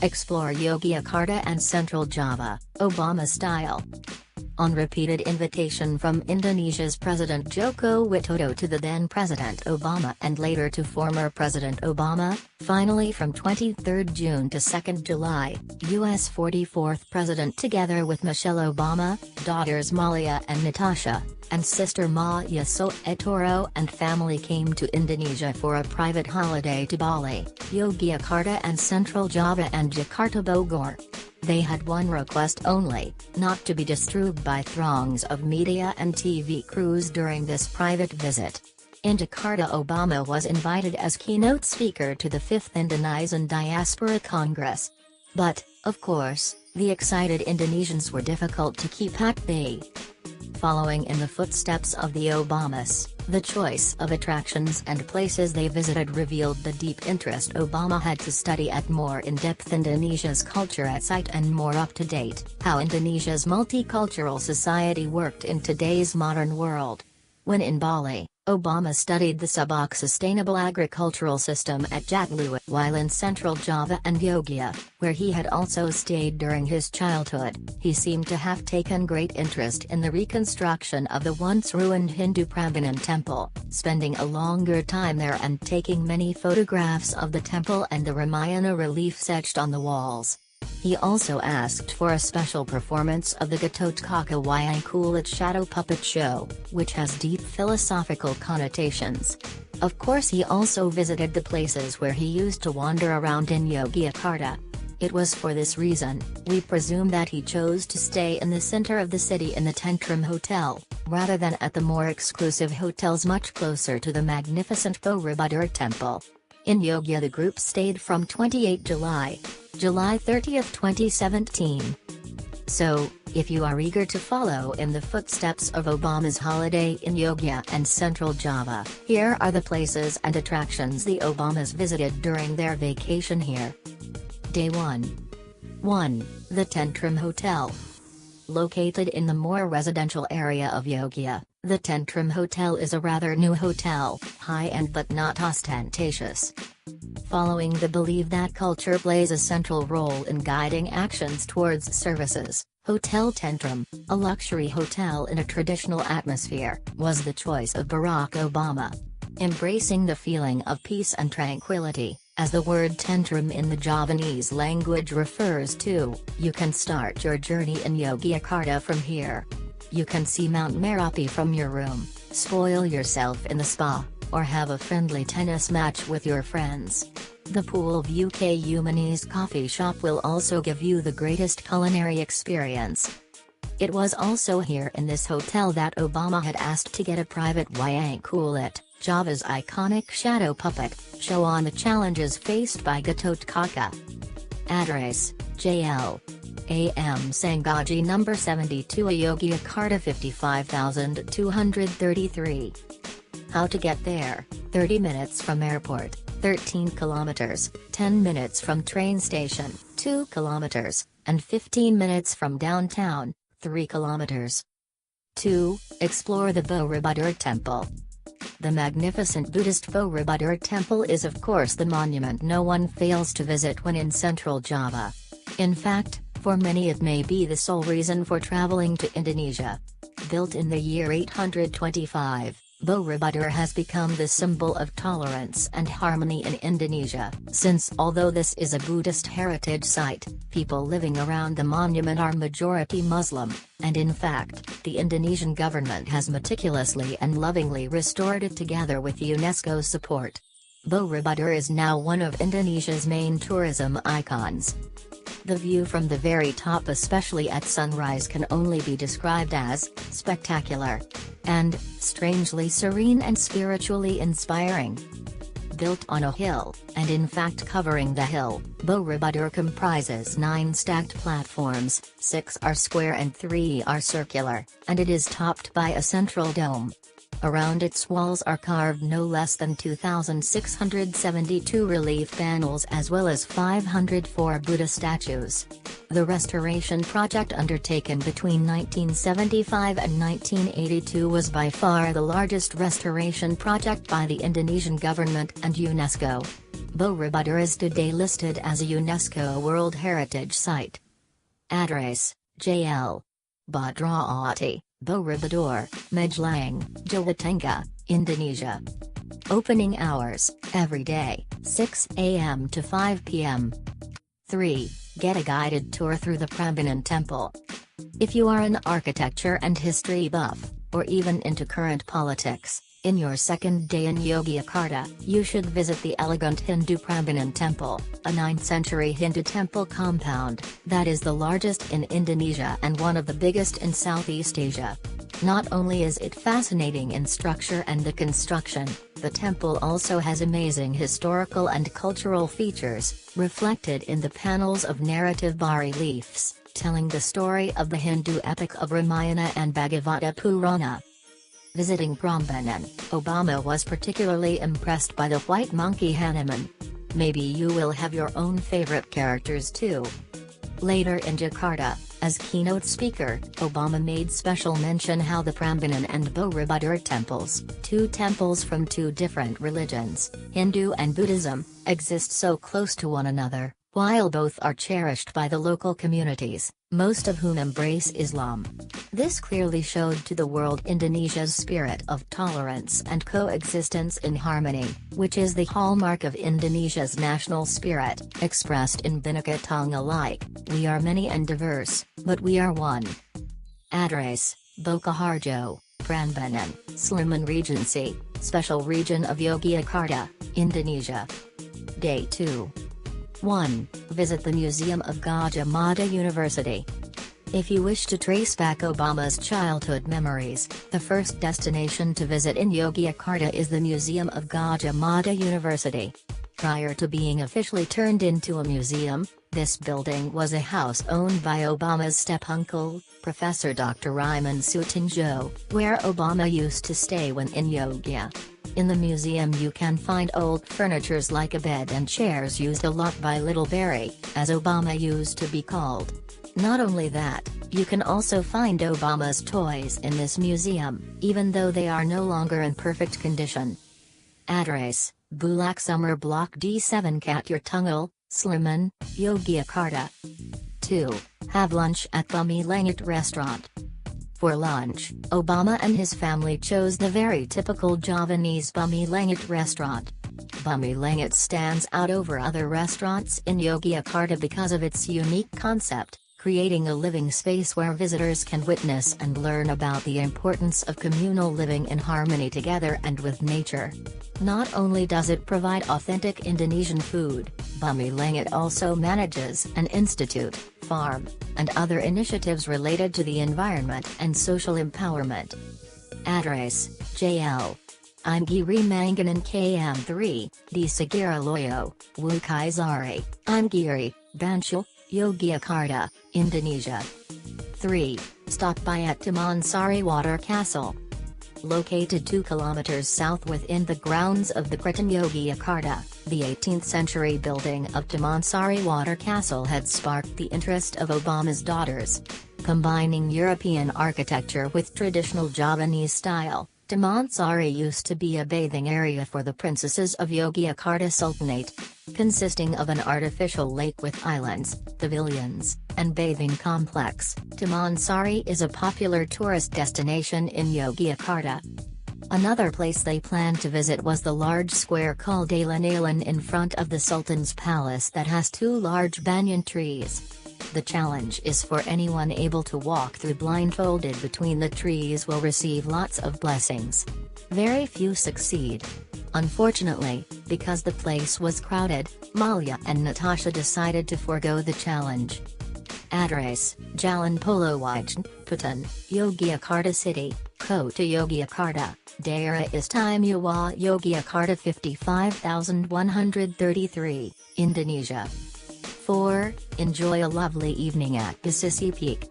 Explore Yogyakarta and Central Java, Obama style. On repeated invitation from Indonesia's President Joko Widodo to the then President Obama and later to former President Obama, finally from 23 June to 2 July, U.S. 44th President together with Michelle Obama, daughters Malia and Natasha, and sister Maya Soetoro and family came to Indonesia for a private holiday to Bali, Yogyakarta and Central Java and Jakarta Bogor. They had one request only, not to be disturbed by throngs of media and TV crews during this private visit. In Jakarta, Obama was invited as keynote speaker to the 5th Indonesian Diaspora Congress. But, of course, the excited Indonesians were difficult to keep at bay. Following in the footsteps of the Obamas, the choice of attractions and places they visited revealed the deep interest Obama had to study at more in-depth Indonesia's culture at sight and more up-to-date, how Indonesia's multicultural society worked in today's modern world. When in Bali, Obama studied the Subak sustainable agricultural system at Uluwatu, while in Central Java and Yogyakarta, where he had also stayed during his childhood, he seemed to have taken great interest in the reconstruction of the once ruined Hindu Prambanan temple, spending a longer time there and taking many photographs of the temple and the Ramayana reliefs etched on the walls. He also asked for a special performance of the Gatot Kaca Wayang Kulit shadow puppet show, which has deep philosophical connotations. Of course, he also visited the places where he used to wander around in Yogyakarta. It was for this reason, we presume, that he chose to stay in the center of the city in the Tentrum Hotel, rather than at the more exclusive hotels much closer to the magnificent Borobudur Temple. In Yogyakarta, the group stayed from 28 July 30, 2017. So, if you are eager to follow in the footsteps of Obama's holiday in Yogyakarta and Central Java, here are the places and attractions the Obamas visited during their vacation here. Day 1. 1. The Tentrum Hotel. Located in the more residential area of Yogyakarta, the Tentrum Hotel is a rather new hotel, high-end but not ostentatious. Following the belief that culture plays a central role in guiding actions towards services, Hotel Tentrum, a luxury hotel in a traditional atmosphere, was the choice of Barack Obama. Embracing the feeling of peace and tranquility, as the word Tentrum in the Javanese language refers to, you can start your journey in Yogyakarta from here. You can see Mount Merapi from your room, spoil yourself in the spa, or have a friendly tennis match with your friends. The Pool View Humani's coffee shop will also give you the greatest culinary experience. It was also here in this hotel that Obama had asked to get a private Wayang Kulit, Java's iconic shadow puppet, show on the challenges faced by Gatot Kaca. Address: JL. AM Sanghaji No. 72, Yogyakarta 55233. How to get there: 30 minutes from airport, 13 kilometers, 10 minutes from train station, 2 kilometers, and 15 minutes from downtown, 3 kilometers. 2. Explore the Borobudur Temple. The magnificent Buddhist Borobudur Temple is of course the monument no one fails to visit when in Central Java. In fact, for many it may be the sole reason for traveling to Indonesia. Built in the year 825, Borobudur has become the symbol of tolerance and harmony in Indonesia, since although this is a Buddhist heritage site, people living around the monument are majority Muslim, and in fact, the Indonesian government has meticulously and lovingly restored it together with UNESCO's support. Borobudur is now one of Indonesia's main tourism icons. The view from the very top, especially at sunrise, can only be described as spectacular and strangely serene and spiritually inspiring. Built on a hill, and in fact covering the hill, Borobudur comprises 9 stacked platforms, 6 are square and 3 are circular, and it is topped by a central dome. Around its walls are carved no less than 2,672 relief panels as well as 504 Buddha statues. The restoration project undertaken between 1975 and 1982 was by far the largest restoration project by the Indonesian government and UNESCO. Borobudur is today listed as a UNESCO World Heritage Site. Address: JL. Badrawati, Borobudur, Magelang, Jawa Tengah, Indonesia. Opening hours, every day, 6 a.m. to 5 p.m. 3. Get a guided tour through the Prambanan Temple. If you are an architecture and history buff, or even into current politics, in your second day in Yogyakarta, you should visit the elegant Hindu Prambanan Temple, a 9th century Hindu temple compound, that is the largest in Indonesia and one of the biggest in Southeast Asia. Not only is it fascinating in structure and the construction, the temple also has amazing historical and cultural features, reflected in the panels of narrative bas-reliefs, telling the story of the Hindu epic of Ramayana and Bhagavata Purana. Visiting Prambanan, Obama was particularly impressed by the white monkey Hanuman. Maybe you will have your own favorite characters too. Later in Jakarta, as keynote speaker, Obama made special mention how the Prambanan and Borobudur temples, two temples from two different religions, Hindu and Buddhism, exist so close to one another, while both are cherished by the local communities, most of whom embrace Islam. This clearly showed to the world Indonesia's spirit of tolerance and coexistence in harmony, which is the hallmark of Indonesia's national spirit, expressed in Bhinneka Tunggal Ika, we are many and diverse, but we are one. Address: Bokaharjo, Prambanan, Sleman Regency, Special Region of Yogyakarta, Indonesia. Day 2. 1. Visit the Museum of Gajah Mada University. If you wish to trace back Obama's childhood memories, the first destination to visit in Yogyakarta is the Museum of Gajah Mada University. Prior to being officially turned into a museum, this building was a house owned by Obama's step-uncle, Professor Dr. Raymond Sutinjo, where Obama used to stay when in Yogyakarta. In the museum you can find old furnitures like a bed and chairs used a lot by Little Barry, as Obama used to be called. Not only that, you can also find Obama's toys in this museum, even though they are no longer in perfect condition. Address: Bulak Summer Block D7 Katyar Tunggal, Sleman, Yogyakarta. 2. Have lunch at Bumi Langit Restaurant. For lunch, Obama and his family chose the very typical Javanese Bumi Langit restaurant. Bumi Langit stands out over other restaurants in Yogyakarta because of its unique concept, creating a living space where visitors can witness and learn about the importance of communal living in harmony together and with nature. Not only does it provide authentic Indonesian food, Bumi Langit also manages an institute, farm, and other initiatives related to the environment and social empowerment. Address: JL. Imgiri Manganan KM3, di Sagiraloyo, Wukaisari, Imgiri, Bantul, Yogyakarta, Indonesia. 3. Stop by at Taman Sari Water Castle. Located 2 kilometers south within the grounds of the Kraton Yogyakarta, the 18th century building of Taman Sari Water Castle had sparked the interest of Obama's daughters. Combining European architecture with traditional Javanese style, Taman Sari used to be a bathing area for the princesses of Yogyakarta Sultanate. Consisting of an artificial lake with islands, pavilions, and bathing complex, Taman Sari is a popular tourist destination in Yogyakarta. Another place they planned to visit was the large square called Alun-Alun in front of the Sultan's palace that has 2 large banyan trees. The challenge is for anyone able to walk through blindfolded between the trees will receive lots of blessings. Very few succeed. Unfortunately, because the place was crowded, Malia and Natasha decided to forego the challenge. Address: Jalan Polowijn, Putan, Yogyakarta City, Kota Yogyakarta, Daerah Istimewa Yogyakarta 55133, Indonesia. 4. Enjoy a lovely evening at Basisi Peak.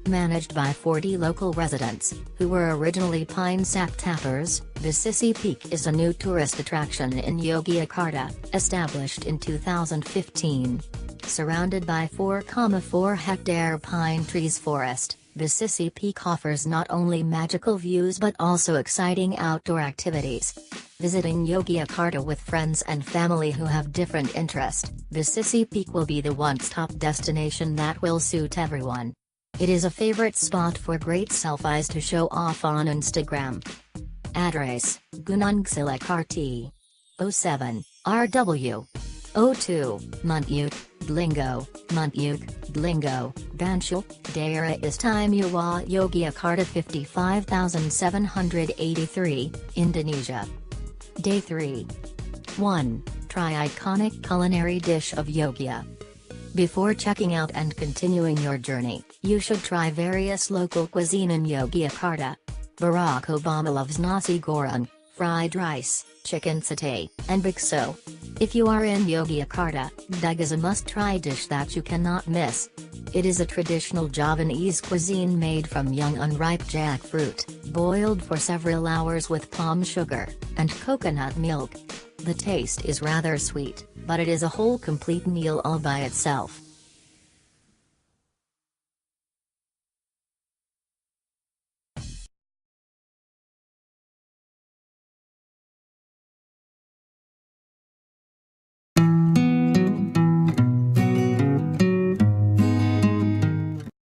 Managed by 40 local residents, who were originally pine sap tappers, Basisi Peak is a new tourist attraction in Yogyakarta, established in 2015. Surrounded by 4,4 hectare pine trees forest, The Sissi Peak offers not only magical views but also exciting outdoor activities. Visiting Yogyakarta with friends and family who have different interests, the Sissi Peak will be the one-stop destination that will suit everyone. It is a favorite spot for great selfies to show off on Instagram. Address: Gunung Silikarti. 07, RW. 02, Muntyuk, Dlingo, Muntyuk, Dlingo, Banshul, Daerah Istimewa Yogyakarta 55783, Indonesia. Day 3. 1. Try iconic culinary dish of Yogya. Before checking out and continuing your journey, you should try various local cuisine in Yogyakarta. Barack Obama loves nasi goreng, fried rice, chicken satay, and bakso. If you are in Yogyakarta, dag is a must-try dish that you cannot miss. It is a traditional Javanese cuisine made from young unripe jackfruit, boiled for several hours with palm sugar and coconut milk. The taste is rather sweet, but it is a whole complete meal all by itself.